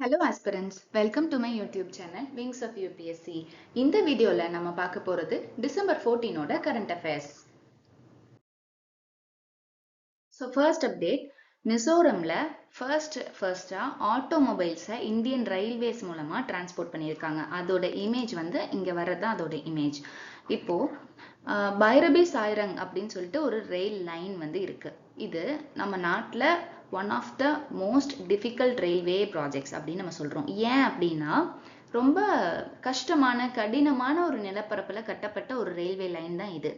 Hello aspirants, welcome to my YouTube channel Wings of UPSC. இந்த வீடியோல நம்ம பார்க்க போறது December 14 ஓட current affairs. So first update, மிசோரம்ல ஃபர்ஸ்டா ஆட்டோமொபைல்ஸை இந்தியன் ரயில்வேஸ் மூலமா டிரான்ஸ்போர்ட் பண்ணியிருக்காங்க. அதோட இமேஜ் வந்து இங்க வர்றதுதான் அதோட இமேஜ். இப்போ பைரபி சாய்ரங் அப்படின்னு சொல்லிட்டு ஒரு ரயில் லைன் வந்து இருக்கு. இது நம்ம நாட்டுல one of the most difficult railway projects அப்படின்னு நம்ம சொல்றோம். ஏன் அப்படின்னா ரொம்ப கஷ்டமான கடினமான ஒரு நிலப்பரப்புல கட்டப்பட்ட ஒரு ரயில்வே லைன் தான் இது.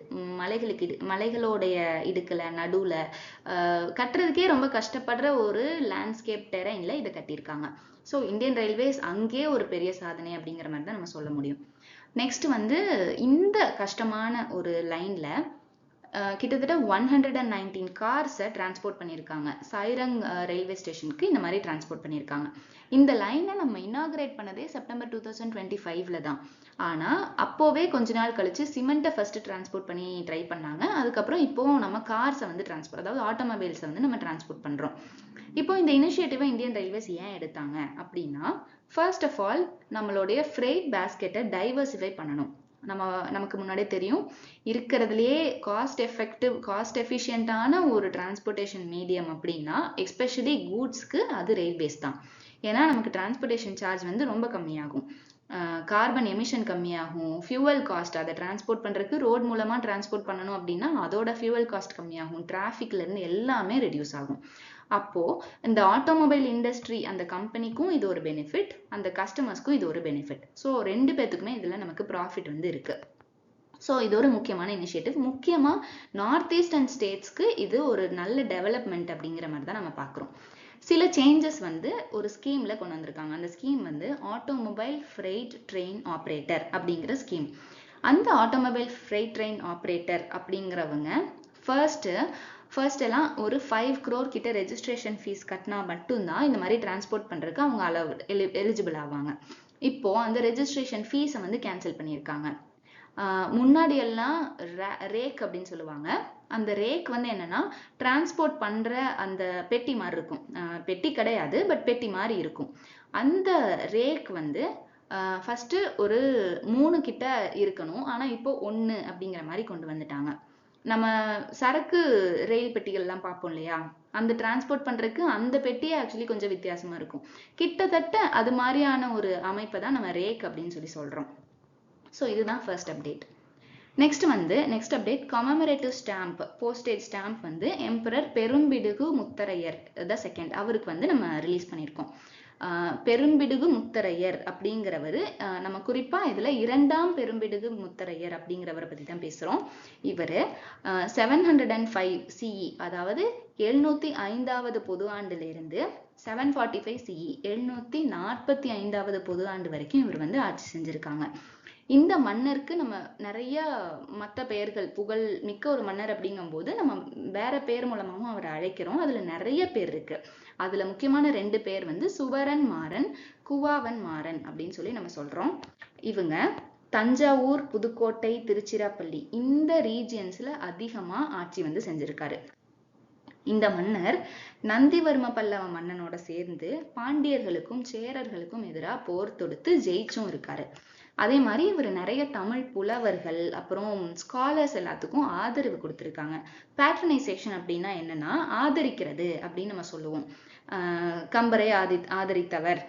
மலைகளுடைய இடுக்குல நடுவுல கட்டுறதுக்கே ரொம்ப கஷ்டப்படுற ஒரு லேண்ட்ஸ்கேப் டெரைன்ல இதை கட்டியிருக்காங்க. ஸோ இந்தியன் ரயில்வேஸ் அங்கே ஒரு பெரிய சாதனை அப்படிங்கிற மாதிரி தான் நம்ம சொல்ல முடியும். நெக்ஸ்ட் வந்து இந்த கஷ்டமான ஒரு லைன்ல கிட்டத்தட்ட 119 கார்ஸை டிரான்ஸ்போர்ட் பண்ணியிருக்காங்க. சாய்ரங் ரயில்வே ஸ்டேஷனுக்கு இந்த மாதிரி டிரான்ஸ்போர்ட் பண்ணியிருக்காங்க. இந்த லைனை நம்ம இனாகிரேட் பண்ணதே செப்டம்பர் 2025ல தான். ஆனா அப்போவே கொஞ்ச நாள் கழிச்சு சிமெண்ட்டை ஃபர்ஸ்ட் டிரான்ஸ்போர்ட் பண்ணி ட்ரை பண்ணாங்க. அதுக்கப்புறம் இப்போ நம்ம கார்ஸை வந்து டிரான்ஸ்போர்ட், அதாவது ஆட்டோமொபைல்ஸை வந்து நம்ம டிரான்ஸ்போர்ட் பண்றோம். இப்போ இந்த இனிஷியேட்டிவை இந்தியன் ரயில்வேஸ் ஏன் எடுத்தாங்க அப்படின்னா, ஃபர்ஸ்ட் ஆஃப் ஆல் நம்மளுடைய ஃப்ரைட் பேஸ்கெட்டை டைவர்சிஃபை பண்ணணும். நமக்கு முன்னாடியே தெரியும், இருக்கிறதுலயே காஸ்ட் எஃபிஷியன்டான ஒரு டிரான்ஸ்போர்ட்டேஷன் மீடியம் அப்படின்னா எஸ்பெஷலி கூட்ஸ்க்கு அது ரயில்வேஸ் தான். ஏன்னா நமக்கு டிரான்ஸ்போர்ட்டேஷன் சார்ஜ் வந்து ரொம்ப கம்மியாகும், கார்பன் எமிஷன் கம்மியாகும், ஃபியூவல் காஸ்ட், அதை டிரான்ஸ்போர்ட் பண்றதுக்கு ரோட் மூலமா டிரான்ஸ்போர்ட் பண்ணணும் அப்படின்னா அதோட ஃபியூவல் காஸ்ட் கம்மியாகும், டிராஃபிக்ல இருந்து எல்லாமே ரெடியூஸ் ஆகும். அப்போ இந்த ஆட்டோமொபைல் இண்டஸ்ட்ரி அந்த கம்பெனிக்கும் இது ஒரு பெனிஃபிட், அந்த கஸ்டமர்ஸ்க்கும் இது ஒரு பெனிஃபிட். ஸோ ரெண்டு பேத்துக்குமே இதுல நமக்கு ப்ராஃபிட் வந்து இருக்கு. ஸோ இது ஒரு முக்கியமான இனிஷியேட்டிவ். முக்கியமா நார்த் ஈஸ்டர்ன் ஸ்டேட்ஸ்க்கு இது ஒரு நல்ல டெவலப்மெண்ட் அப்படிங்கிற மாதிரி தான் நம்ம பார்க்குறோம். சில சேஞ்சஸ் வந்து ஒரு ஸ்கீம்ல கொண்டு வந்திருக்காங்க. அந்த ஸ்கீம் வந்து ஆட்டோமொபைல் ஃப்ரைட் ட்ரெயின் ஆப்ரேட்டர் அப்படிங்கிற ஸ்கீம். அந்த ஆட்டோமொபைல் ஃப்ரைட் ட்ரெயின் ஆப்ரேட்டர் அப்படிங்கிறவங்க ஃபர்ஸ்ட் எல்லாம் ஒரு 5 crore கிட்ட ரெஜிஸ்ட்ரேஷன் ஃபீஸ் கட்டினா மட்டும்தான் இந்த மாதிரி டிரான்ஸ்போர்ட் பண்றதுக்கு அவங்க எலிஜிபிள் ஆவாங்க. இப்போ அந்த ரெஜிஸ்ட்ரேஷன் ஃபீஸை வந்து கேன்சல் பண்ணியிருக்காங்க. முன்னாடி எல்லாம் ரேக் அப்படின்னு சொல்லுவாங்க. அந்த ரேக் வந்து என்னன்னா டிரான்ஸ்போர்ட் பண்ற அந்த பெட்டி மாதிரி இருக்கும். பெட்டி கிடையாது, பட் பெட்டி மாதிரி இருக்கும். அந்த ரேக் வந்து ஃபர்ஸ்ட் ஒரு 3 கிட்ட இருக்கணும். ஆனா இப்போ 1 அப்படிங்கிற மாதிரி கொண்டு வந்துட்டாங்க. நம்ம சரக்கு ரயில் பெட்டிகள் எல்லாம் பார்ப்போம் இல்லையா, அந்த டிரான்ஸ்போர்ட் பண்றதுக்கு அந்த பெட்டியே ஆக்சுவலி கொஞ்சம் வித்தியாசமா இருக்கும். கிட்டத்தட்ட அது மாதிரியான ஒரு அமைப்பை தான் நம்ம ரேக் அப்படின்னு சொல்லி சொல்றோம். ஸோ இதுதான் first update. Next update, commemorative stamp, postage stamp வந்து emperor Perumbidugu Mutharaiyar the second, அவருக்கு வந்து நம்ம ரிலீஸ் பண்ணியிருக்கோம். பெரும்பிடுகு முத்தரையர் அப்படிங்கிறவர், நம்ம குறிப்பா இதுல 2ஆம் பெரும்பிடுகு முத்தரையர் அப்படிங்கிறவரை பத்தி தான் பேசுறோம். இவர் 705 CE, அதாவது 705வது பொது ஆண்டுல இருந்து 745 CE 745வது பொது ஆண்டு வரைக்கும் இவர் வந்து ஆட்சி செஞ்சிருக்காங்க. இந்த மன்னருக்கு நம்ம நிறைய மற்ற பெயர்கள், புகழ் மிக்க ஒரு மன்னர் அப்படிங்கும் போது நம்ம வேற பேர் மூலமாகவும் அவரை அழைக்கிறோம். அதுல நிறைய பேர் இருக்கு. அதுல முக்கியமான 2 பேர் வந்து சுவரன் மாறன், குவாவன் மாறன் அப்படின்னு சொல்லி நம்ம சொல்றோம். இவங்க தஞ்சாவூர், புதுக்கோட்டை, திருச்சிராப்பள்ளி இந்த ரீஜியன்ஸ்ல அதிகமா ஆட்சி வந்து செஞ்சிருக்காரு. இந்த மன்னர் நந்திவர்ம பல்லவ மன்னனோட சேர்ந்து பாண்டியர்களுக்கும் சேரர்களுக்கும் எதிராக போர் தொடுத்து ஜெயிச்சும் இருக்காரு. அதே மாதிரி இவர் நிறைய தமிழ் புலவர்கள் அப்புறம் ஸ்காலர்ஸ் எல்லாத்துக்கும் ஆதரவு கொடுத்துருக்காங்க. பேட்ரனைசேஷன் அப்படின்னா என்னன்னா ஆதரிக்கிறது அப்படின்னு நம்ம சொல்லுவோம். கம்பரை ஆதரித்தவர்,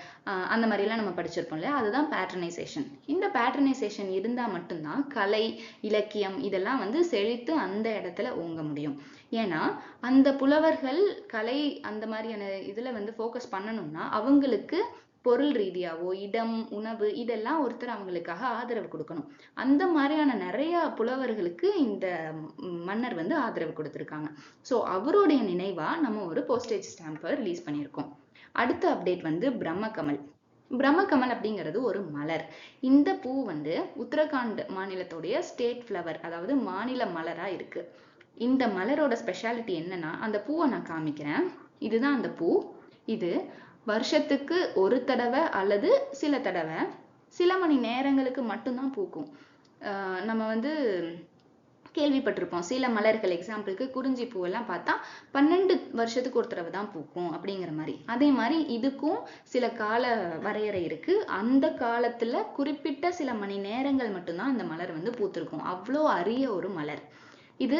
அந்த மாதிரி எல்லாம் நம்ம படிச்சிருப்போம் இல்லையா, அதுதான் பேட்ரனைசேஷன். இந்த பேட்ரனைசேஷன் இருந்தா மட்டும்தான் கலை இலக்கியம் இதெல்லாம் வந்து செழித்து அந்த இடத்துல ஓங்க முடியும். ஏன்னா அந்த புலவர்கள் கலை அந்த மாதிரியான இதுல வந்து ஃபோக்கஸ் பண்ணணும்னா அவங்களுக்கு பொருள் ரீதியாவோ இடம் உணவு இதெல்லாம் ஒருத்தர் அவங்களுக்காக ஆதரவு கொடுக்கணும். அந்த மாதிரியான நிறைய புலவர்களுக்கு இந்த மன்னர் வந்து ஆதரவு கொடுத்திருக்காங்க. ஸோ அவருடைய நினைவா நம்ம ஒரு போஸ்டேஜ் ஸ்டாம்பை ரிலீஸ் பண்ணியிருக்கோம். அடுத்த அப்டேட் வந்து பிரம்மகமல். பிரம்மகமல் அப்படிங்கிறது ஒரு மலர். இந்த பூ வந்து உத்தரகாண்ட் மாநிலத்துடைய ஸ்டேட் ஃப்ளவர், அதாவது மாநில மலரா இருக்கு. இந்த மலரோட ஸ்பெஷாலிட்டி என்னன்னா, அந்த பூவை நான் காமிக்கிறேன். இதுதான் அந்த பூ. இது வருஷத்துக்கு ஒரு தடவை அல்லது சில தடவை சில மணி நேரங்களுக்கு மட்டும்தான் பூக்கும். நம்ம வந்து கேள்விப்பட்டிருப்போம். சில மலர்கள் எக்ஸாம்பிளுக்கு குறிஞ்சி பூவெல்லாம் பார்த்தா 12 வருஷத்துக்கு ஒரு தடவை தான் பூக்கும் அப்படிங்கிற மாதிரி. அதே மாதிரி இதுக்கும் சில கால வரையறை இருக்கு. அந்த காலத்துல குறிப்பிட்ட சில மணி நேரங்கள் மட்டும்தான் அந்த மலர் வந்து பூத்திருக்கும். அவ்வளோ அரிய ஒரு மலர். இது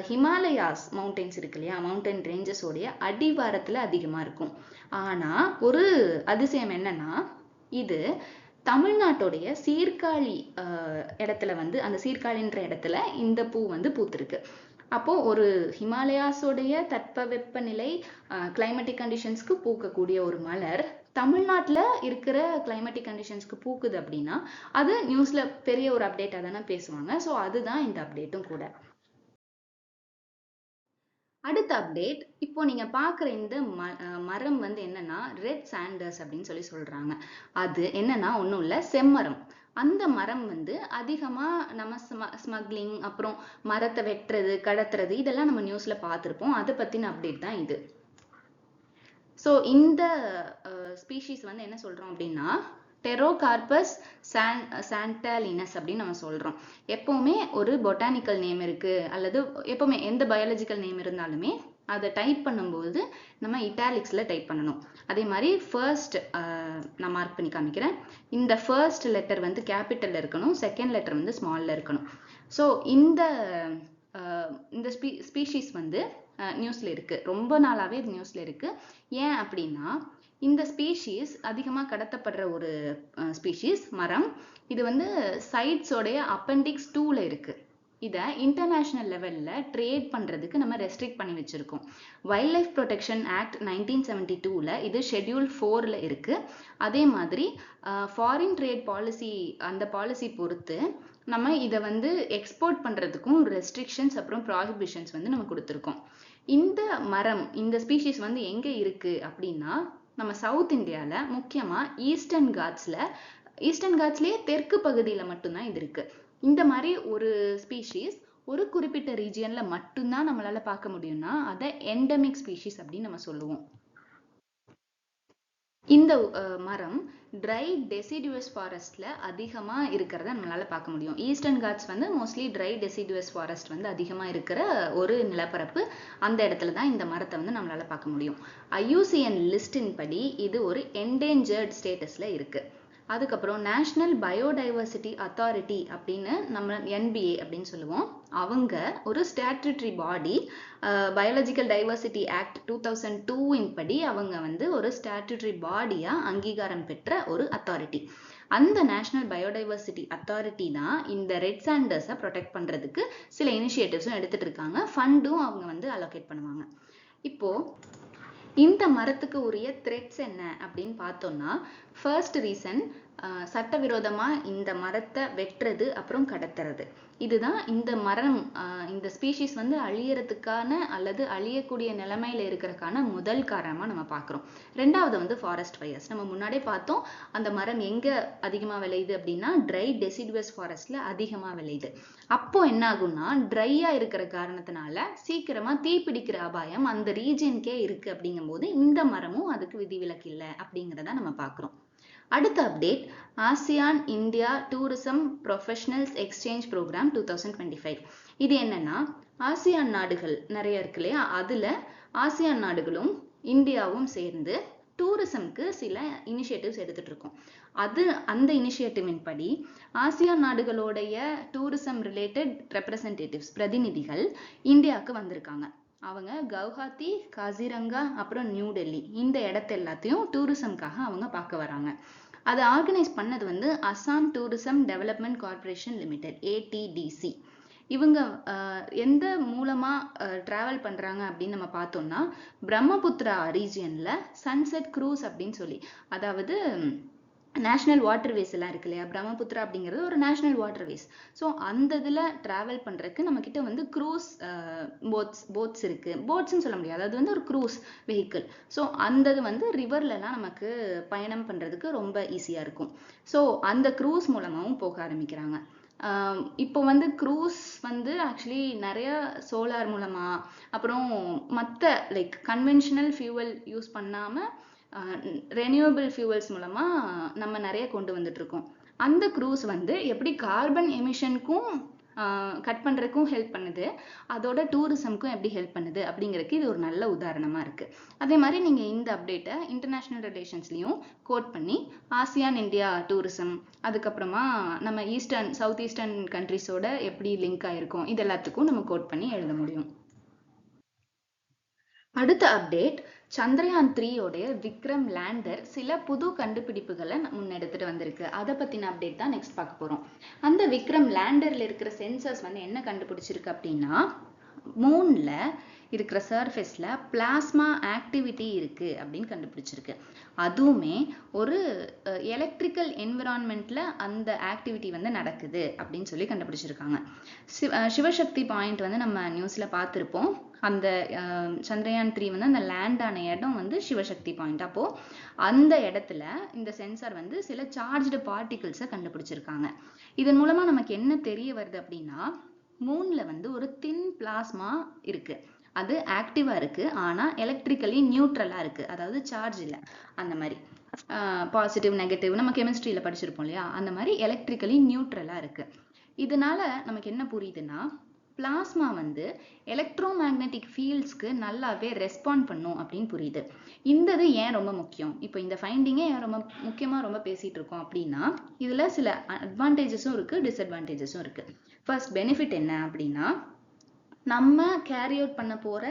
ஹிமாலயாஸ் மவுண்டன்ஸ் இருக்கு இல்லையா, மவுண்டன் ரேஞ்சஸ் உடைய அடிவாரத்துல அதிகமா இருக்கும். ஆனா ஒரு அதிசயம் என்னன்னா, இது தமிழ்நாட்டுடைய சீர்காழி இடத்துல வந்து, அந்த சீர்காழின்ற இடத்துல இந்த பூ வந்து பூத்திருக்கு. அப்போ ஒரு ஹிமாலயாஸோடைய தட்பவெப்பநிலை கிளைமேட்டிக் கண்டிஷன்ஸ்க்கு பூக்கக்கூடிய ஒரு மலர் தமிழ்நாட்டுல இருக்கிற கிளைமேட்டிக் கண்டிஷன்ஸ்க்கு பூக்குது அப்படின்னா அது நியூஸ்ல பெரிய ஒரு அப்டேட்டா தானே பேசுவாங்க. ஸோ அதுதான் இந்த அப்டேட்டும் கூட. அடுத்த அப்டேட், இப்போ நீங்க பாக்குற இந்த மரம் வந்து என்னன்னா ரெட் சாண்டர்ஸ் அப்படின்னு சொல்றாங்க. அது என்னன்னா ஒண்ணும் இல்ல, செம்மரம். அந்த மரம் வந்து அதிகமா நம்ம ஸ்மக்லிங், அப்புறம் மரத்தை வெட்டுறது, கடத்துறது, இதெல்லாம் நம்ம நியூஸ்ல பார்த்திருப்போம். அதை பத்தின அப்டேட் தான் இது. ஸோ இந்த ஸ்பீஷீஸ் வந்து என்ன சொல்றோம் அப்படின்னா டெரோகார்பஸ் சாண்டாலினஸ் அப்படின்னு நம்ம சொல்றோம். எப்பவுமே ஒரு பொட்டானிக்கல் நேம் இருக்கு, அல்லது எப்பவுமே எந்த பயாலஜிக்கல் நேம் இருந்தாலுமே அதை டைப் பண்ணும்போது நம்ம இட்டாலிக்ஸ்ல டைப் பண்ணணும். அதே மாதிரி ஃபர்ஸ்ட் நான் மார்க் பண்ணி காமிக்கிறேன். இந்த ஃபர்ஸ்ட் லெட்டர் வந்து கேபிட்டல்ல இருக்கணும், செகண்ட் லெட்டர் வந்து ஸ்மால்ல இருக்கணும். ஸோ இந்த ஸ்பீஷீஸ் வந்து நியூஸ்ல இருக்கு, ரொம்ப நாளாவே இது நியூஸ்ல இருக்கு. ஏன் அப்படின்னா இந்த ஸ்பீஷீஸ் அதிகமா கடத்தப்படுற ஒரு ஸ்பீஷீஸ் மரம். இது வந்து சைட்ஸோடைய அப்பெண்டிக்ஸ் 2ல இருக்கு. இதை இன்டர்நேஷனல் லெவல்ல ட்ரேட் பண்றதுக்கு நம்ம ரெஸ்ட்ரிக்ட் பண்ணி வச்சிருக்கோம். வைல்ட் லைஃப் ப்ரொடெக்ஷன் ஆக்ட் 1972ல இது ஷெட்யூல் 4ல இருக்கு. அதே மாதிரி ஃபாரின் ட்ரேட் பாலிசி, அந்த பாலிசி பொறுத்து நம்ம இதை வந்து எக்ஸ்போர்ட் பண்றதுக்கும் ரெஸ்ட்ரிக்ஷன்ஸ் அப்புறம் ப்ராஹிபிஷன்ஸ் வந்து நம்ம கொடுத்துருக்கோம். இந்த மரம், இந்த ஸ்பீஷீஸ் வந்து எங்க இருக்கு அப்படின்னா நம்ம சவுத் இந்தியால, முக்கியமா ஈஸ்டர்ன் காட்ஸ்லயே தெற்கு பகுதியில மட்டும்தான் இது இருக்கு. இந்த மாதிரி ஒரு ஸ்பீஷீஸ் ஒரு குறிப்பிட்ட ரீஜியன்ல மட்டும்தான் நம்மளால பார்க்க முடியும்னா அதை எண்டமிக் ஸ்பீஷீஸ் அப்படின்னு நம்ம சொல்லுவோம். இந்த மரம் ட்ரை டெசிடுவஸ் ஃபாரஸ்ட்ல அதிகமா இருக்கிறத நம்மளால பார்க்க முடியும். ஈஸ்டர்ன் காட்ஸ் வந்து மோஸ்ட்லி ட்ரை டெசிடுவஸ் ஃபாரஸ்ட் வந்து அதிகமா இருக்கிற ஒரு நிலப்பரப்பு. அந்த இடத்துல தான் இந்த மரத்தை வந்து நம்மளால பார்க்க முடியும். IUCN லிஸ்டின் படி இது ஒரு என்டேஞ்சர்ட் ஸ்டேட்டஸ்ல இருக்கு. அதுக்கப்புறம் நேஷனல் பயோடைவர்சிட்டி அத்தாரிட்டி அப்படின்னு நம்ம NBA அப்படின்னு சொல்லுவோம். அவங்க ஒரு ஸ்டாட்யூட்டரி பாடி, பயாலஜிக்கல் டைவர்சிட்டி ஆக்ட் 2002 படி அவங்க வந்து ஒரு ஸ்டாட்யூட்டரி பாடியா அங்கீகாரம் பெற்ற ஒரு அத்தாரிட்டி. அந்த நேஷனல் பயோடைவர்சிட்டி அத்தாரிட்டி தான் இந்த ரெட் சாண்டர்ஸை ப்ரொடெக்ட் பண்றதுக்கு சில இனிஷியேட்டிவ்ஸும் எடுத்துட்டு இருக்காங்க. ஃபண்டும் அவங்க வந்து அலோகேட் பண்ணுவாங்க. இப்போ இந்த மரத்துக்கு உரிய த்ரெட்ஸ் என்ன அப்படின்னு பார்த்தோம்னா, ஃபர்ஸ்ட் ரீசன் சட்டவிரோதமா இந்த மரத்தை வெட்டுறது அப்புறம் கடத்துறது. இதுதான் இந்த மரம், இந்த ஸ்பீஷீஸ் வந்து அழியறதுக்கான அல்லது அழியக்கூடிய நிலைமையில இருக்கிறதுக்கான முதல் காரணமா நம்ம பார்க்கிறோம். ரெண்டாவது வந்து ஃபாரஸ்ட் ஃபயர்ஸ். நம்ம முன்னாடியே பார்த்தோம், அந்த மரம் எங்க அதிகமா விளையுது அப்படின்னா ட்ரை டெசிடுவஸ் ஃபாரஸ்ட்ல அதிகமா விளையுது. அப்போ என்ன ஆகும்னா ட்ரையா இருக்கிற காரணத்தினால சீக்கிரமா தீப்பிடிக்கிற அபாயம் அந்த ரீஜியனுக்கே இருக்கு. அப்படிங்கும்போது இந்த மரமும் அதுக்கு விதிவிலக்கு இல்லை அப்படிங்கிறத நம்ம பார்க்கிறோம். அடுத்த update, ASEAN India tourism professionals exchange programme 2025. இது என்னன்னா ஆசியான் நாடுகள் நிறைய இருக்கு இல்லையா, அதுல ஆசியான் நாடுகளும் இந்தியாவும் சேர்ந்து டூரிசம்க்கு சில இனிஷியேட்டிவ்ஸ் எடுத்துட்டு இருக்கோம். அந்த இனிஷியேட்டிவின் படி ஆசியான் நாடுகளுடைய டூரிசம் ரிலேட்டட் ரெப்ரசன்டேட்டிவ்ஸ், பிரதிநிதிகள் இந்தியாவுக்கு வந்திருக்காங்க. அவங்க கவுஹாத்தி, காசிரங்கா, அப்புறம் நியூ டெல்லி, இந்த இடத்த எல்லாத்தையும் டூரிசம்காக அவங்க பார்க்க வராங்க. அதை ஆர்கனைஸ் பண்ணது வந்து Assam tourism development corporation limited, ATDC. இவங்க எந்த மூலமா டிராவல் பண்றாங்க அப்படின்னு நம்ம பார்த்தோம்னா பிரம்மபுத்திரா ரீஜியன்ல சன்செட் க்ரூஸ் அப்படின்னு சொல்லி, அதாவது நேஷனல் வாட்டர்வேஸ் எல்லாம் இருக்கு இல்லையா, பிரம்மபுத்திரா அப்படிங்கிறது ஒரு நேஷனல் வாட்டர்வேஸ். ஸோ அந்த இதில் ட்ராவல் பண்ணுறதுக்கு நம்ம கிட்ட வந்து க்ரூஸ் போட்ஸ் இருக்கு. போட்ஸ்ன்னு சொல்ல முடியாது, அது வந்து ஒரு க்ரூஸ் வெஹிக்கிள். ஸோ அந்த இது வந்து ரிவர்லலாம் நமக்கு பயணம் பண்ணுறதுக்கு ரொம்ப ஈஸியாக இருக்கும். ஸோ அந்த க்ரூஸ் மூலமாகவும் போக ஆரம்பிக்கிறாங்க. இப்போ வந்து க்ரூஸ் வந்து ஆக்சுவலி நிறைய சோலார் மூலமா, அப்புறம் மற்ற லைக் கன்வென்ஷனல் ஃபியூவல் யூஸ் பண்ணாம ரெனியூவபிள் ஃபியூவல்ஸ் மூலமா நம்ம நிறைய கொண்டு வந்துட்டு இருக்கோம். அந்த க்ரூஸ் வந்து எப்படி கார்பன் எமிஷனுக்கும் கட் பண்றதுக்கும் ஹெல்ப் பண்ணுது, அதோட டூரிசம்க்கும் எப்படி ஹெல்ப் பண்ணுது அப்படிங்கிறதுக்கு இது ஒரு நல்ல உதாரணமா இருக்கு. அதே மாதிரி நீங்க இந்த அப்டேட்டை இன்டர்நேஷனல் ரிலேஷன்ஸ்லயும் கோட் பண்ணி ஆசியான் இந்தியா டூரிசம், அதுக்கப்புறமா நம்ம சவுத் ஈஸ்டர்ன் கண்ட்ரிஸோட எப்படி லிங்க் ஆயிருக்கும், இது எல்லாத்துக்கும் நம்ம கோட் பண்ணி எழுத முடியும். அடுத்த அப்டேட், சந்திரயான் 3 உடைய விக்ரம் லேண்டர் சில புது கண்டுபிடிப்புகளை முன்னெடுத்துட்டு வந்திருக்கு. அதை பத்தின அப்டேட் தான் நெக்ஸ்ட் பார்க்க போறோம். அந்த விக்ரம் லேண்டர்ல இருக்கிற சென்சர்ஸ் வந்து என்ன கண்டுபிடிச்சிருக்கு அப்படின்னா, மூன்ல இருக்கிற சர்ஃபேஸ்ல பிளாஸ்மா ஆக்டிவிட்டி இருக்கு அப்படின்னு கண்டுபிடிச்சிருக்கு. அதுவுமே ஒரு எலக்ட்ரிக்கல் என்விரான்மெண்ட்ல அந்த ஆக்டிவிட்டி வந்து நடக்குது அப்படின்னு சொல்லி கண்டுபிடிச்சிருக்காங்க. சிவசக்தி பாயிண்ட் வந்து நம்ம நியூஸ்ல பார்த்திருப்போம். அந்த சந்திரயான் 3 வந்து அந்த லேண்ட் ஆன இடம் வந்து சிவசக்தி பாயிண்ட். அப்போ அந்த இடத்துல இந்த சென்சார் வந்து சில சார்ஜ்டு பார்ட்டிகிள்ஸை கண்டுபிடிச்சிருக்காங்க. இதன் மூலமா நமக்கு என்ன தெரிய வருது அப்படின்னா, மூன்ல வந்து ஒரு தின் பிளாஸ்மா இருக்கு, அது ஆக்டிவா இருக்கு, ஆனா எலக்ட்ரிக்கலி நியூட்ரலா இருக்கு, அதாவது சார்ஜ் இல்லை. அந்த மாதிரி பாசிட்டிவ் நெகட்டிவ் நம்ம கெமிஸ்ட்ரியில படிச்சிருப்போம் இல்லையா, அந்த மாதிரி எலக்ட்ரிக்கலி நியூட்ரலா இருக்கு. இதனால நமக்கு என்ன புரியுதுன்னா, பிளாஸ்மா வந்து எலக்ட்ரோ மேக்னெட்டிக் ஃபீல்ட்ஸ்க்கு நல்லாவே ரெஸ்பாண்ட் பண்ணும் அப்படின்னு புரியுது. இந்த இது ஏன் ரொம்ப முக்கியம், இப்போ இந்த ஃபைண்டிங்கே ஏன் ரொம்ப முக்கியமா ரொம்ப பேசிட்டு இருக்கோம் அப்படின்னா, இதுல சில அட்வான்டேஜஸும் இருக்கு, டிஸ்அட்வான்டேஜஸும் இருக்கு. ஃபர்ஸ்ட் பெனிஃபிட் என்ன அப்படின்னா, நம்ம கேரி அவுட் பண்ண போற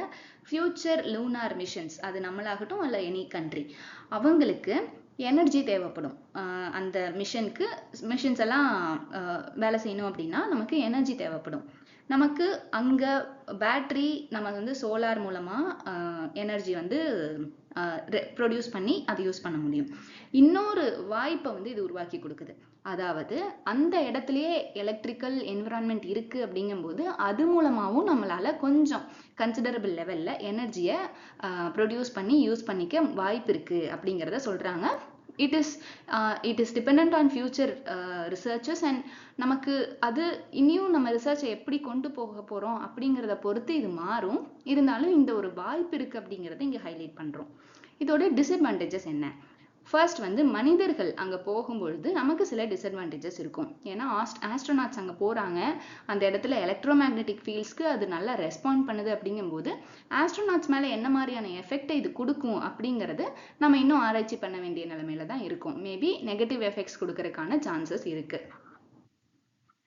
ஃபியூச்சர் லூனார் மிஷன்ஸ், அது நம்மளாகட்டும் அல்ல எனி கண்ட்ரி, அவங்களுக்கு எனர்ஜி தேவைப்படும். அந்த மிஷன்ஸ் எல்லாம் வேலை செய்யணும் அப்படின்னா நமக்கு எனர்ஜி தேவைப்படும். நமக்கு அங்க பேட்டரி நம்ம வந்து சோலார் மூலமா எனர்ஜி வந்து ப்ரொடியூஸ் பண்ணி அதை யூஸ் பண்ண முடியும். இன்னொரு வாய்ப்பை வந்து இது உருவாக்கி கொடுக்குது. அதாவது அந்த இடத்துலயே எலக்ட்ரிக்கல் என்விரான்மெண்ட் இருக்கு அப்படிங்கும்போது அது மூலமாவும் நம்மளால கொஞ்சம் கன்சிடரபிள் லெவல்ல எனர்ஜியை ப்ரொடியூஸ் பண்ணி யூஸ் பண்ணிக்க வாய்ப்பு இருக்கு அப்படிங்கிறத சொல்றாங்க. it is dependent on future researchers and நமக்கு அது இனியும் நம்ம ரிசர்ச்சை எப்படி கொண்டு போக போறோம் அப்படிங்கிறத பொறுத்து இது மாறும். இருந்தாலும் இந்த ஒரு வாய்ப்பு இருக்கு அப்படிங்கிறத இங்க ஹைலைட் பண்றோம். இதோட டிஸ்அட்வான்டேஜஸ் என்ன? ஃபர்ஸ்ட் வந்து மனிதர்கள் அங்க போகும்பொழுது நமக்கு சில டிஸ்அட்வான்டேஜஸ் இருக்கும். ஏன்னா ஆஸ்ட்ரோநாட்ஸ் அங்க போறாங்க, அந்த இடத்துல எலக்ட்ரோ மேக்னெட்டிக் ஃபீல்ட்ஸ்க்கு அது நல்லா ரெஸ்பாண்ட் பண்ணுது. அப்படிங்கும்போது ஆஸ்ட்ரோநாட்ஸ் மேல என்ன மாதிரியான எஃபெக்டை இது கொடுக்கும் அப்படிங்கிறது நம்ம இன்னும் ஆராய்ச்சி பண்ண வேண்டிய நிலைமையில தான் இருக்கும். மேபி நெகட்டிவ் எஃபெக்ட்ஸ் கொடுக்கறதுக்கான சான்சஸ் இருக்கு.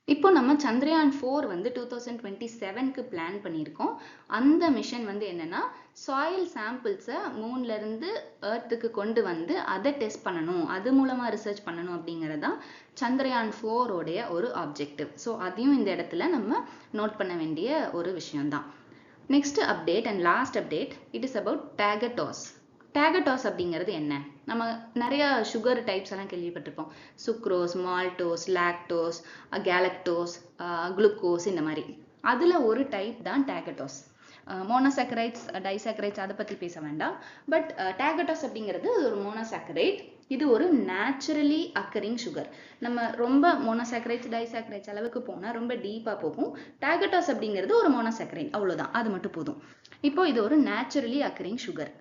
இப்போ நம்ம சந்திரயான் 4 வந்து 2027க்கு பிளான் பண்ணியிருக்கோம். அந்த மிஷன் வந்து என்னன்னா, சாயில் சாம்பிள்ஸை மூன்ல இருந்து எர்த்துக்கு கொண்டு வந்து அதை டெஸ்ட் பண்ணணும், அது மூலமா ரிசர்ச் பண்ணணும் அப்படிங்கறதான் சந்திரயான் 4 உடைய ஒரு ஆப்ஜெக்டிவ். ஸோ அதையும் இந்த இடத்துல நம்ம நோட் பண்ண வேண்டிய ஒரு விஷயம்தான். Next update and last update, it is about tagatose. Tagatose அப்படிங்கிறது என்ன? நம்ம நிறைய சுகர் டைப்ஸ் எல்லாம் கேள்விப்பட்டிருப்போம். Sucrose, maltose, lactose, galactose, glucose, இந்த மாதிரி. அதுல ஒரு டைப் தான் டேகட்டோஸ். மோனோசாக்கரைட்ஸ், டைசாக்கரைட்ஸ் அதை பத்தி பேச வேண்டாம். பட் டேகட்டோஸ் அப்படிங்கிறது ஒரு மோனோசாக்கரைட். இது ஒரு நேச்சுரலி அக்கரிங் சுகர். நம்ம ரொம்ப மோனோசாக்கரைட்ஸ் டைசாக்கரைட்ஸ் அளவுக்கு போனா ரொம்ப டீப்பா போகும். டேகட்டோஸ் அப்படிங்கிறது ஒரு மோனோசாக்கரைட், அவ்வளவுதான், அது மட்டும் போதும். இப்போ இது ஒரு நேச்சுரலி அக்கரிங் சுகர்.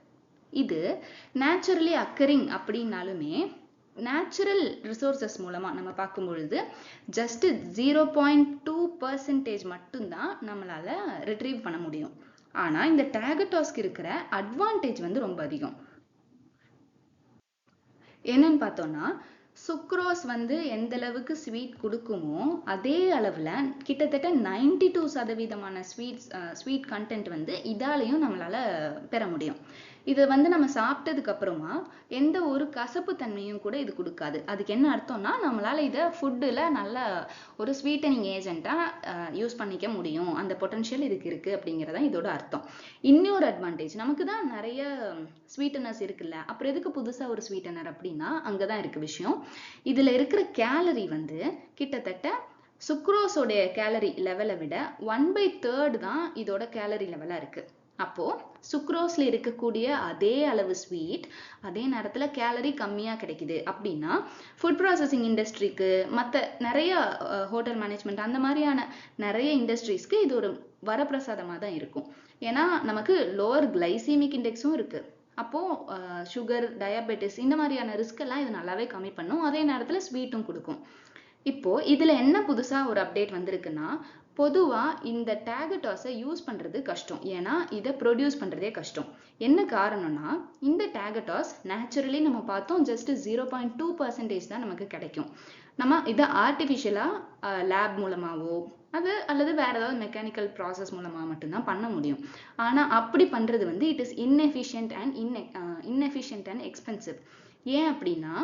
இது நேச்சுரலி அக்கரிங் அப்படின்னாலுமே நேச்சுரல் ரிசோர்சஸ் மூலமா நம்ம பார்க்கும் பொழுது ஜஸ்ட் 0.2% மட்டும்தான் நம்மளால ரிட்ரீவ் பண்ண முடியும். ஆனா இந்த டேகட்டோஸ்க்கு இருக்கிற அட்வான்டேஜ் வந்து ரொம்ப அதிகம். என்னன்னு பார்த்தோம்னா, சுக்ரோஸ் வந்து எந்த அளவுக்கு ஸ்வீட் கொடுக்குமோ அதே அளவுல கிட்டத்தட்ட 92% ஸ்வீட் கண்டென்ட் வந்து இதாலையும் நம்மளால பெற முடியும். இதை வந்து நம்ம சாப்பிட்டதுக்கு அப்புறமா எந்த ஒரு கசப்பு தன்மையும் கூட இது கொடுக்காது. அதுக்கு என்ன அர்த்தம்னா, நம்மளால இதை ஃபுட்டுல நல்ல ஒரு ஸ்வீட்டனிங் ஏஜென்ட்டா யூஸ் பண்ணிக்க முடியும், அந்த பொட்டன்ஷியல் இதுக்கு இருக்கு அப்படிங்கிறதான் இதோட அர்த்தம். இன்னொரு அட்வான்டேஜ், நமக்கு தான் நிறைய ஸ்வீட்டனர்ஸ் இருக்குல்ல, அப்புறம் எதுக்கு புதுசா ஒரு ஸ்வீட்டனர் அப்படின்னா அங்கதான் இருக்கு விஷயம். இதுல இருக்கிற கேலரி வந்து கிட்டத்தட்ட சுக்ரோஸோடைய கேலரி லெவலை விட 1/3 தான் இதோட கேலரி லெவலா இருக்கு. அப்போ சுக்ரோஸ்ல இருக்கக்கூடிய அதே அளவு ஸ்வீட் அதே நேரத்துல கேலரி கம்மியா கிடைக்குது அப்படின்னா ஃபுட் ப்ராசஸிங் இண்டஸ்ட்ரிக்கு, மற்ற நிறைய ஹோட்டல் மேனேஜ்மெண்ட் அந்த மாதிரியான நிறைய இண்டஸ்ட்ரீஸ்க்கு இது ஒரு வரப்பிரசாதமா தான் இருக்கும். ஏன்னா நமக்கு லோவர் கிளைசீமிக் இண்டெக்ஸும் இருக்கு. அப்போ சுகர், டயாபெட்டிஸ் இந்த மாதிரியான ரிஸ்க் எல்லாம் இது நல்லாவே கம்மி பண்ணும். அதே நேரத்துல ஸ்வீட்டும் கொடுக்கும். இப்போ இதுல என்ன புதுசா ஒரு அப்டேட் வந்திருக்குன்னா, பொதுவா இந்த டேகட்டாஸை யூஸ் பண்றது கஷ்டம். ஏன்னா இதை ப்ரொடியூஸ் பண்றதே கஷ்டம். என்ன காரணம்னா, இந்த டேகட்டாஸ் நேச்சுரலி நம்ம பார்த்தோம் ஜஸ்ட் 0.2% தான் நமக்கு கிடைக்கும். நம்ம இதை ஆர்டிஃபிஷியலா லேப் மூலமாவோ அல்லது வேற ஏதாவது மெக்கானிக்கல் ப்ராசஸ் மூலமா மட்டும்தான் பண்ண முடியும். ஆனா அப்படி பண்றது வந்து it is inefficient and expensive. ஏன் அப்படின்னா,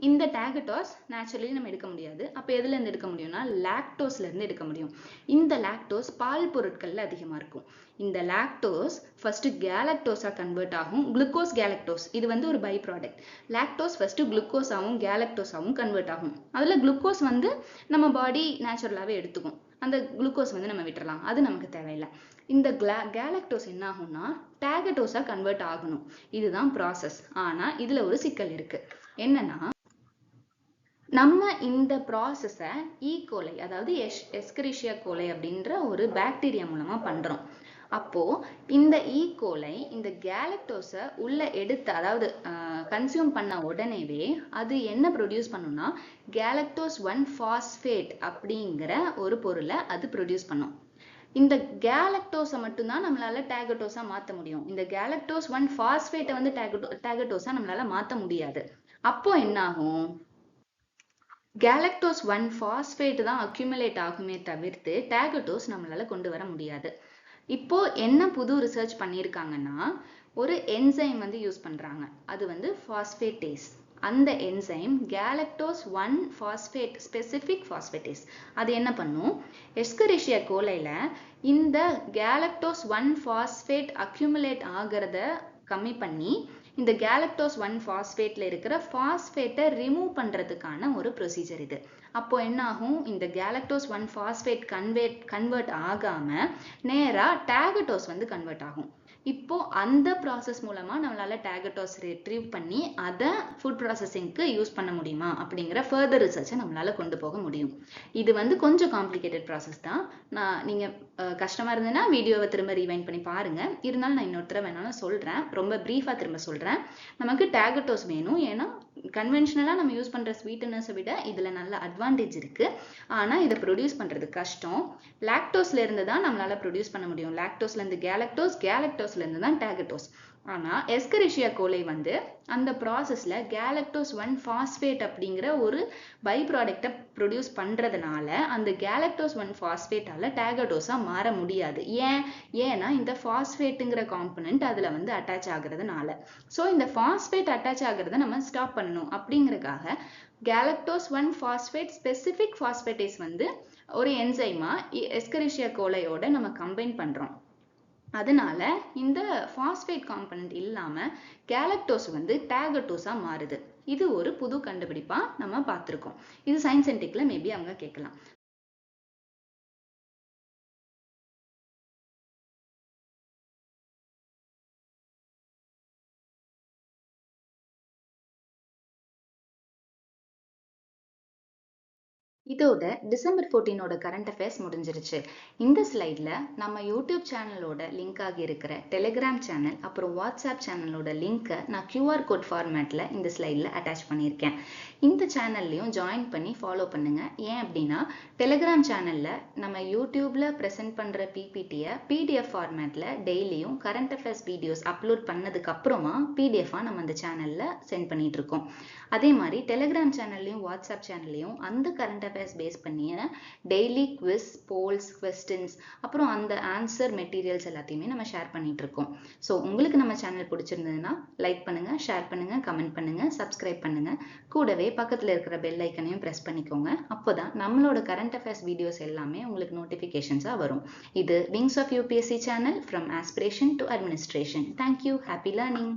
இந்த டேகட்டாஸ் நேச்சுரலி நம்ம எடுக்க முடியாது. அப்ப எதுல இருந்து எடுக்க முடியும்னா, லாக்டோஸ்ல இருந்து எடுக்க முடியும். இந்த லாக்டோஸ் பால் பொருட்கள்ல அதிகமா இருக்கும். இந்த லாக்டோஸ் ஃபர்ஸ்ட் கேலக்டோஸா கன்வெர்ட் ஆகும். குளுக்கோஸ் கேலக்டோஸ் இது வந்து ஒரு பை ப்ராடக்ட். லாக்டோஸ் ஃபர்ஸ்ட் குளுக்கோஸாவும் கேலக்டோஸாவும் கன்வெர்ட் ஆகும். அதுல குளுக்கோஸ் வந்து நம்ம பாடி நேச்சுரலாவே எடுத்துக்கும். அந்த குளுக்கோஸ் வந்து நம்ம விட்டுறலாம், அது நமக்கு தேவையில்லை. இந்த கேலக்டோஸ் என்ன ஆகும்னா டேகட்டோஸா கன்வெர்ட் ஆகணும். இதுதான் ப்ராசஸ். ஆனா இதுல ஒரு சிக்கல் இருக்கு. என்னன்னா, நம்ம இந்த ப்ராசஸை ஈகோலை, அதாவது எஸ்கரிஷியா கோலை அப்படின்ற ஒரு பாக்டீரியா மூலமா பண்றோம். அப்போ இந்த ஈகோலை இந்த கேலக்டோஸை உள்ள எடுத்து, அதாவது கன்சியூம் பண்ண உடனேவே அது என்ன ப்ரொடியூஸ் பண்ணும்னா, கேலக்டோஸ் 1 பாஸ்பேட் அப்படிங்கிற ஒரு பொருளை அது ப்ரொடியூஸ் பண்ணும். இந்த கேலக்டோஸை மட்டும்தான் நம்மளால டேகட்டோஸா மாற்ற முடியும். இந்த கேலக்டோஸ் 1 பாஸ்பேட்டை வந்து டேகட்டோஸா நம்மளால மாற்ற முடியாது. அப்போ என்ன ஆகும், கேலக்டோஸ் 1 பாஸ்பேட் தான் அக்யூமுலேட் ஆகுமே தவிர்த்து டேகட்டோஸ் நம்மளால கொண்டு வர முடியாது. இப்போ என்ன புது ரிசர்ச் பண்ணியிருக்காங்கன்னா, ஒரு என்சைம் வந்து யூஸ் பண்றாங்க. அது வந்து பாஸ்பேட்டேஸ். அந்த enzyme galactose 1 phosphate specific phosphatase. அது என்ன பண்ணும், எஸ்கரிஷியா கோலைல இந்த கேலக்டோஸ் 1 பாஸ்பேட் அக்யூமுலேட் ஆகிறத கம்மி பண்ணி இந்த கேலக்டோஸ் 1 பாஸ்பேட்ல இருக்கிற பாஸ்பேட்டை ரிமூவ் பண்றதுக்கான ஒரு ப்ரொசீஜர் இது. அப்போ என்ன ஆகும், இந்த கேலக்டோஸ் 1 பாஸ்பேட் கன்வெர்ட் ஆகாம நேரா டேகட்டோஸ் வந்து கன்வெர்ட் ஆகும். இப்போ அந்த ப்ராசஸ் மூலமா நம்மளால டேகட்டோஸ் ரிட்ரீவ் பண்ணி அதை ஃபுட் ப்ராசஸிங்க்கு யூஸ் பண்ண முடியுமா அப்படிங்கிற ஃபர்தர் ரிசர்ச்சை நம்மளால கொண்டு போக முடியும். இது வந்து கொஞ்சம் காம்ப்ளிகேட்டட் ப்ராசஸ் தான். நீங்க கஷ்டமா இருந்ததுன்னா வீடியோவை திரும்ப ரீவைண்ட் பண்ணி பாருங்க. இருந்தாலும் நான் இன்னொரு தடவை வேணாலும் சொல்றேன், ரொம்ப பிரீஃபா திரும்ப சொல்றேன். நமக்கு டேகட்டோஸ் வேணும். ஏன்னா கன்வென்ஷனலா நம்ம யூஸ் பண்ற ஸ்வீட்டனர்ஸை விட இதுல நல்ல அட்வான்டேஜ் இருக்கு. ஆனா இதை ப்ரொடியூஸ் பண்றது கஷ்டம். லாக்டோஸ்ல இருந்து தான் நம்மளால ப்ரொடியூஸ் பண்ண முடியும். லாக்டோஸ்ல இருந்து கேலக்டோஸ்ல இருந்து தான் டேகட்டோஸ். ஆனா எஸ்கரிஷியா கோலை வந்து அந்த ப்ராசஸ்ல கேலக்டோஸ் 1 பாஸ்பேட் அப்படிங்கிற ஒரு பை ப்ராடக்டை ப்ரொடியூஸ் பண்றதுனால அந்த கேலக்டோஸ் 1 பாஸ்பேட்டால டேகட்டோஸா மாற முடியாது. ஏன்னா இந்த பாஸ்பேட்டுங்கிற காம்பனன்ட் அதுல வந்து அட்டாச் ஆகுறதுனால. ஸோ இந்த பாஸ்பேட் அட்டாச் ஆகுறத நம்ம ஸ்டாப் பண்ணணும். அப்படிங்கறதுக்காக கேலக்டோஸ் 1 பாஸ்பேட் ஸ்பெசிபிக் பாஸ்பேட்டேஸ் வந்து ஒரு என்சைமா எஸ்கரிஷியா கோலையோட நம்ம கம்பைன் பண்றோம். அதனால இந்த பாஸ்பேட் காம்பனன்ட் இல்லாம கேலக்டோஸ் வந்து டேகட்டோஸா மாறுது. இது ஒரு புது கண்டுபிடிப்பா நம்ம பார்த்திருக்கோம். இது சயின்ஸ் அண்ட் டெக்ல மேபி அவங்க கேட்கலாம். இதோட டிசம்பர் 14ஓட கரண்ட் அஃபேர்ஸ் முடிஞ்சிருச்சு. இந்த ஸ்லைட்ல நம்ம யூடியூப் சேனலோட லிங்க் ஆகி இருக்கிற டெலிகிராம் சேனல் அப்புறம் வாட்ஸ்அப் சேனலோட லிங்கை நான் QR கோட் ஃபார்மேட்ல இந்த ஸ்லைட்ல அட்டாச் பண்ணியிருக்கேன். இந்த சேனல்லையும் ஜாயின் பண்ணி ஃபாலோ பண்ணுங்க. ஏன் அப்படின்னா, டெலிகிராம் சேனல்ல நம்ம யூடியூப்ல ப்ரெசென்ட் பண்ற பிபிடியை PDF ஃபார்மேட்ல டெய்லியும் கரண்ட் அஃபேர்ஸ் வீடியோஸ் அப்லோட் பண்ணதுக்கு அப்புறமா PDF-ஆ நம்ம அந்த சேனல்ல சென்ட் பண்ணிட்டு இருக்கோம். அதே மாதிரி டெலிகிராம் சேனல்லையும் வாட்ஸ்அப் சேனல்லையும் அந்த கரண்ட் அஃபேர்ஸ் பேஸ் பண்ணிய டெய்லி குவிஸ், போல்ஸ், கொஸ்டின்ஸ் அப்புறம் அந்த ஆன்சர் மெட்டீரியல்ஸ் எல்லாத்தையுமே நம்ம ஷேர் பண்ணிட்டு இருக்கோம். ஸோ உங்களுக்கு நம்ம சேனல் பிடிச்சிருந்ததுன்னா லைக் பண்ணுங்க, ஷேர் பண்ணுங்க, கமெண்ட் பண்ணுங்க, சப்ஸ்கிரைப் பண்ணுங்க. கூடவே பக்கத்தில் இருக்கிற பெல் ஐக்கனையும் ப்ரெஸ் பண்ணிக்கோங்க. அப்போதான் நம்மளோட கரண்ட் அஃபேர்ஸ் வீடியோஸ் எல்லாமே உங்களுக்கு நோட்டிஃபிகேஷன்ஸாக வரும். இது wings of UPSC channel, from aspiration to administration. Thank you. Happy learning.